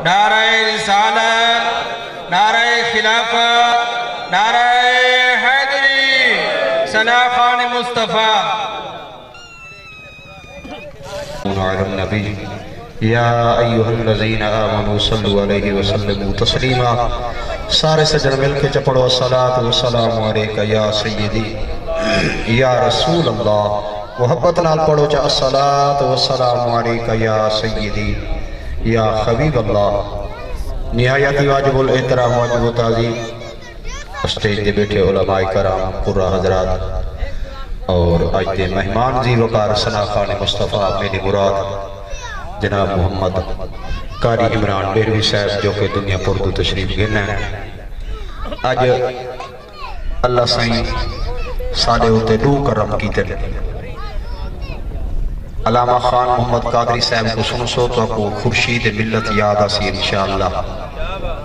نعرہ رسالت، نعرہ خلافت، نعرہ حیدری، ثنا خان مصطفیٰ علی النبی یا ایہا الذین آمنوا صلوا علیہ وسلموا تسلیما۔ سارے سجن مل کے چپڑو الصلاۃ والسلام علیکہ یا سیدی یا رسول اللہ۔ محبت نال پڑھو چا الصلاۃ والسلام علیکہ یا سیدی یا حبیب اللہ۔ نہایت واجب الاحترام واجب تعظیم اسٹیج دے بیٹھے علماء کرام، قرہ حضرات اور آج دے مہمان زی وقار ثنا خان مصطفیٰ میری مراد جناب محمد قاری عمران مہروی صاحب جو کہ دنیا پردو تشریف گرنا ہے۔ آج اللہ سائیں ساڑے ہوتے دو کرم کی تر علامہ خان محمد قادری صاحب کو سن سو تو کو خورشید ملت یاد آسی انشاءاللہ۔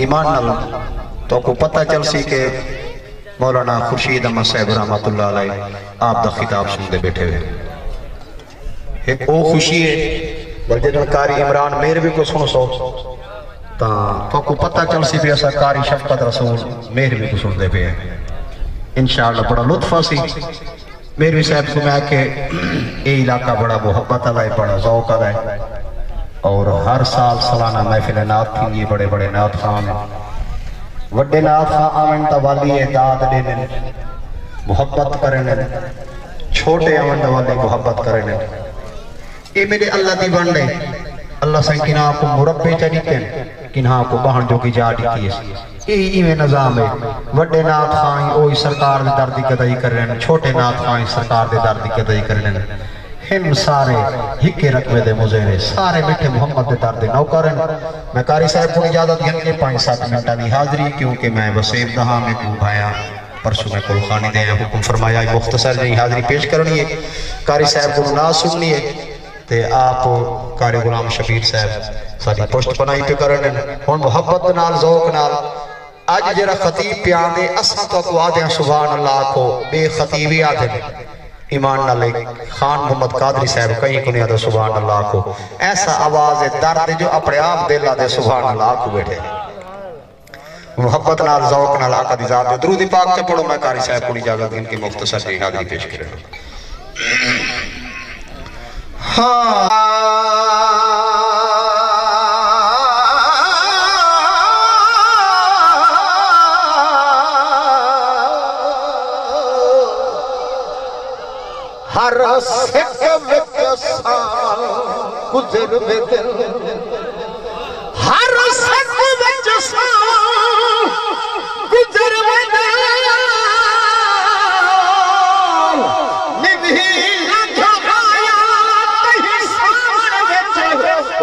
ایمان نال تو کو پتہ چل سی کہ مولانا خورشید احمد صاحب رحمت اللہ علیہ آپ دا خطاب سن دے بیٹھے ہوئے۔ ایک او خوشی ہے بلجنل قاری عمران مہروی کو سن سو تو کو پتہ چل سی بھی ایسا قاری شفقت رسول مہروی کو سن دے پہ ہے انشاءاللہ۔ بڑا لطفہ سی مہروی صاحب کو میں کہ اے علاقہ بڑا محبت علیہ، بڑا ذوق علیہ، اور ہر سال سالانہ محفل نعت تھی، یہ بڑے بڑے نعت خان ہیں، وڈے نعت خان آمن توالی داد دینے محبت کرنے، چھوٹے آمن توالی محبت کرنے۔ اے میرے اللہ دی بندے اللہ سے کنہاں کو مربع چڑھتے ہیں، کنہاں کو بہن جو کی جا ڈکی ہے۔ یہی میں نظام ہے، وڈے نعت خان اوہی سرکار دے دردی قدائی کر رہے ہیں، چھوٹے نعت خان سرکار دے دردی قدائی کر رہے ہیں۔ ہم سارے ہکے رقبے دے مزیرے، سارے بیٹھے محمد دے دردی نو کریں۔ میں قاری صاحب کو اجازت گھن کے 5-7 منٹہ نہیں حاضری کیونکہ میں وسیب دہاں میں کو بھایا پرسوں میں کل خانی دے حکم فرمایا مختصر نہیں حاضری پیش کرنی ہے۔ قاری صاحب کو نہ سننی ہے تے آپ قاری غلام شبیر صاحب ساری پشت پنائی پہ کرنے۔ ہون محبت نال ذوق نال آج جرا خطیب پیان دے اساں تو کو آدھیں سبحان اللہ کو بے خطیبی آدھیں ایمان نالے خان محمد قادری صاحب کہیں کنی آدھے سبحان اللہ کو ایسا آواز درد جو اپنے آپ دل آدھے سبحان اللہ کو بیٹھے۔ محبت نال ذوق نال آقا دی ذات دے درود پاک سے پڑھو۔ میں قاری صاحب کو اجازت ان کی مختصر سے حاضری پیش کرے ہر سکھ وچسان گزر بے دل، ہر سکھ وچسان گزر بے دل، نبھی لکھایا کہیں سان وچ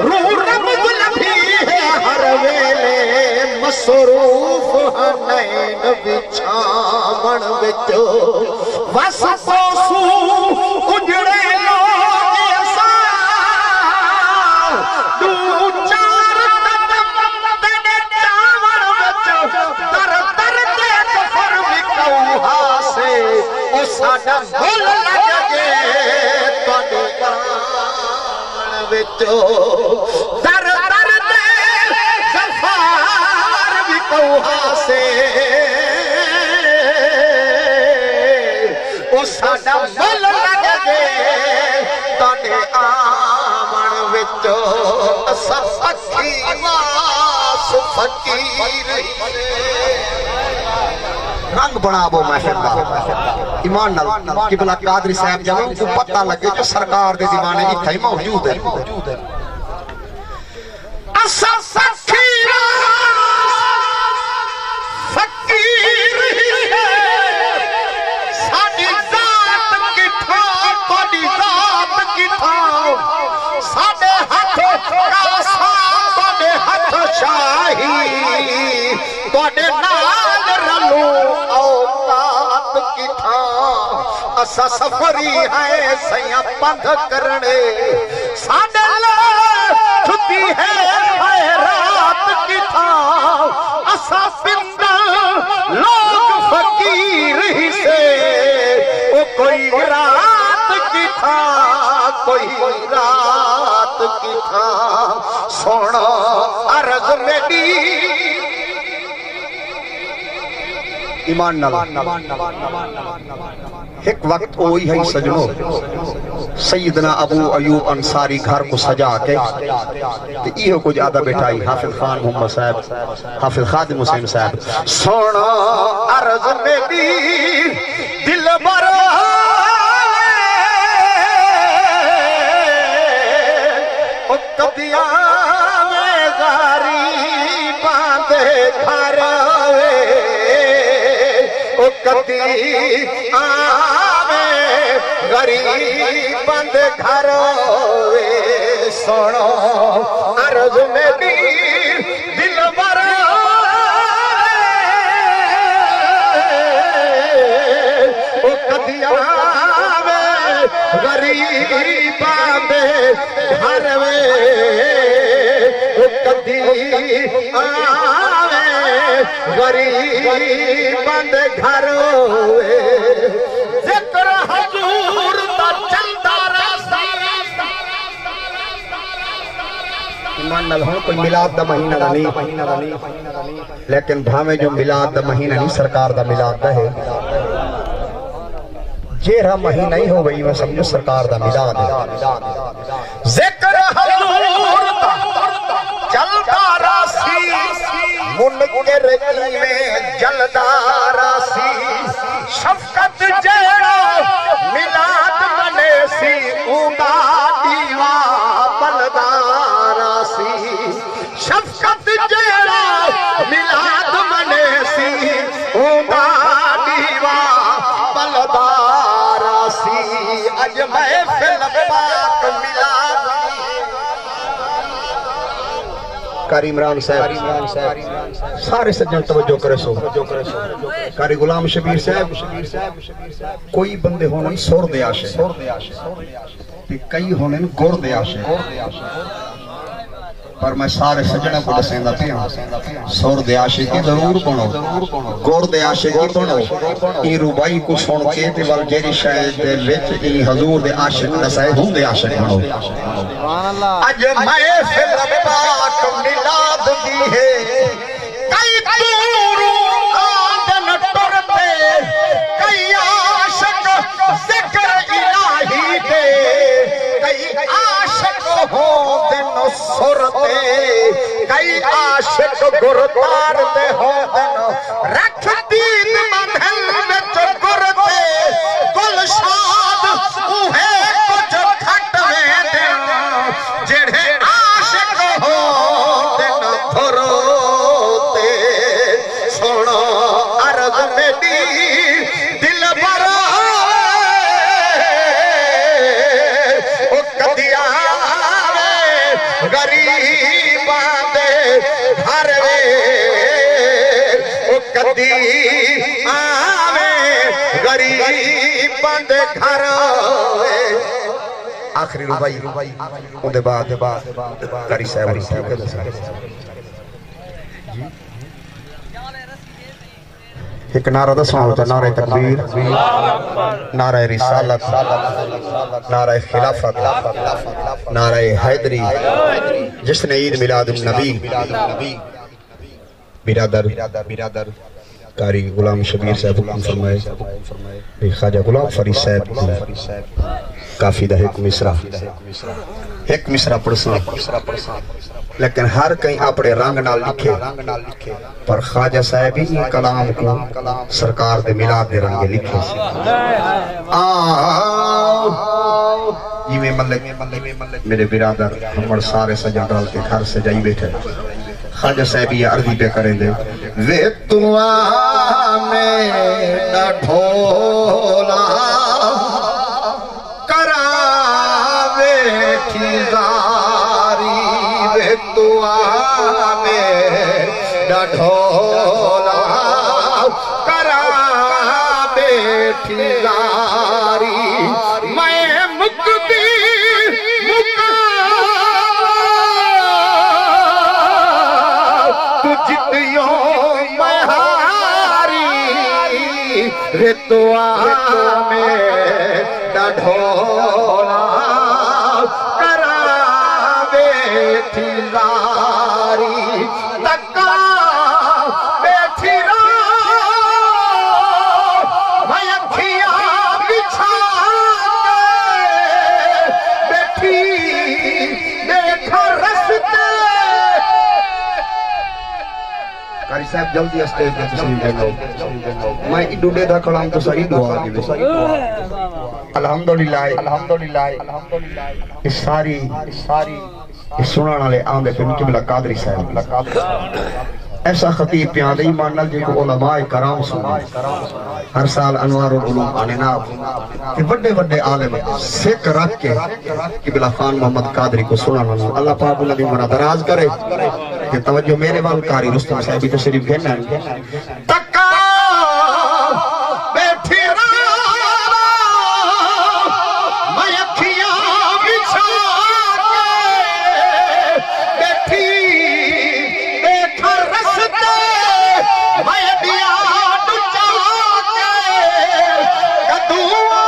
روح رب لبھی ہے، ہر ویلے مصروف ہنین بچھامن وچو وس پوسو اجڑے لوگ ایسا دو چار قدم تیرے چاور وچ در در دے کفر وکوہا سے او ساڈا مل لگ گئے تواڈے پران وچو در در دے کفر وکوہا سے او ساڈا مل لگ گئے تواڈے آمن وچ اساں فقیر واس فقیر رنگ بناو محفل دا ایمان نال قبلہ قادری صاحب جب کو پتہ لگے جو سرکار دے دیوانے اتھے ہی موجود ہے۔ اساں فقیر فقیر ساڑے ہاتھ کاسا توڑے ہاتھ شاہی توڑے نال رلو اوقات کی تھا اسا سفری ہے سیاں پندھ کرنے ساڑے چھتی ہے خیرات کی تھا اسا پندہ لوگ فقیر ہی سے او کوئی رات کی تھا کوئی رات کی تھا سونا عرض میں دی ایمان نال ایک وقت ہوئی ہے سجنوں سیدنا ابو ایوب انصاری گھر کو سجا کے یہ کو زیادہ بیٹھائی حافظ خان محمد صاحب حافظ خادم حسین صاحب سونا عرض میں دی دل برا کبیاں میں غاری باندھے گھر کبھی آوے غریب بند گھر سنو عرض میں بھی دل برا کبھی آوے غریب بند گھر کبھی غریب بند گھر ذکر حضور تا چلتا راستہ ایمان نال ہوں کوئی میلاد دا مہینہ نہیں لیکن بھامے جو میلاد دا مہینہ نہیں سرکار دا میلاد دا ہے جیرہ مہینہ ہی ہو گئی میں سمجھو سرکار دا میلاد ہے ذکر حضور تا چلتا راسی منکر میں جلدار سی شفقت جیڑا ملاد منے سی اوندا دیوا بلدار سی شفقت جیڑا ملاد منے سی اوندا دیوا بلدار سی اج محفل پاک ملاد قاری عمران صاحب سارے سجن توجہ کرے سو قاری غلام شبیر صاحب کوئی بندے ہونے سور دے آشے کئی ہونے گر دے آشے پر میں سارے سجنہ کو دسیندہ پیا سور دے آشے کی ضرور پڑھو گر دے آشے کی پڑھو ای روبائی کو سن کے تے وال جیری شاید دے وچ ای حضور دے عاشق نسائے ہوں دے عاشق پڑھو اج محفل پاک میلاد دی ہے کئی دوروں آدن ٹرتے کئی عاشق ذکر الہی دے کئی عاشق ہوں دن سرتے کئی عاشق گردار دے ہوں دن رکھ دید مدھل وچ گردے گل شاد اوہے کچھ کھٹ میں دن جڑے عاشق ہوں دن دھروتے سنو عرض میں دی دل برا کدی آوے غریب دے گھر کدی آوے غریب دے گھر آخری ربائی ان دے بعد قاری صاحب ایک نعرہ دسواں ہوتا ہے نعرہ تکبیر نعرہ رسالت نعرہ خلافت نعرہ حیدری جس نے عید میلاد النبی برادر قاری غلام شبیر صاحب حکم فرمائے خواجہ غلام فرید صاحب کافی دا ایک مصرع پڑھسنا لیکن ہر کہیں اپنے رنگ نال لکھے پر خواجہ صاحب ہی کلام کو سرکار دے میلاد دے رنگے لکھے یہ میں ملک میرے برادر ہمارے سارے سجن ڈال کے گھر سے جائی بیٹھے خواجہ صاحب یہ عرضی پہ کریں دے وے تواں میں نہ ڈھولا کراوے ٹھیزاری وے تواں میں نہ ڈھولا کراوے ٹھیزاری میں مکتی رتوا میں ڈھولا کراوے ٹھیزاری صاحب جلدی اسٹیج پہ تشریف لے لو میں ایڈو دے دا کھڑا ہوں تو صحیح دعا دی الحمدللہ اس ساری سنان والے آندے پہ قبلہ قادری صاحب ایسا خطیب پیاں دے ایمان نال جے کو علماء کرام سنے ہر سال انوار العلوم آنے ناب کہ بڑے بڑے عالم سکھ رکھ کے قبلہ خان محمد قادری کو سنانا اللہ پاک اللہ دی منہ دراز کرے کہ توجہ میرے وال کاری رستم صاحبی تشریف گھننا تکا بیٹھی رانا میں اکھیاں بچھا کے بیٹھی بیٹھا رستے میں دیا ڈچا کے کدوہ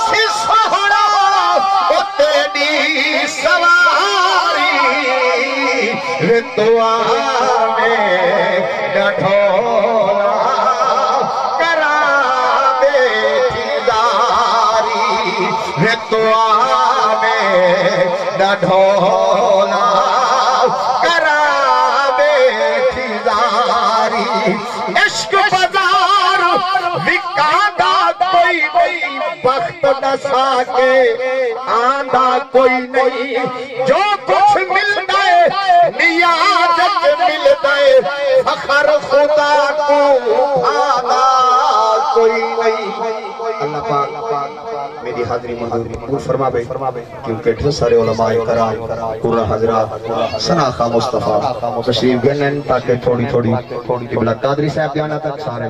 سی سہڑا او تیری سواری رتوا میں ڈھولا کرا بیٹھی داری رتوا میں ڈھولا کرا بیٹھی داری عشق بازار وکاندہ کوئی وقت نہ ساکے آندہ کوئی نہیں جو کچھ ملتا ہے نیازت ملتا ہے فخر خدا کو آندہ کوئی نہیں اللہ پاک میری حاضری منظور فرما بے کیونکہ ڈھیر سارے علماء کرام قرآن حضرات سناخہ مصطفیٰ تشریف گنن تاکہ تھوڑی قبلہ قادری صاحب جانا تک سارے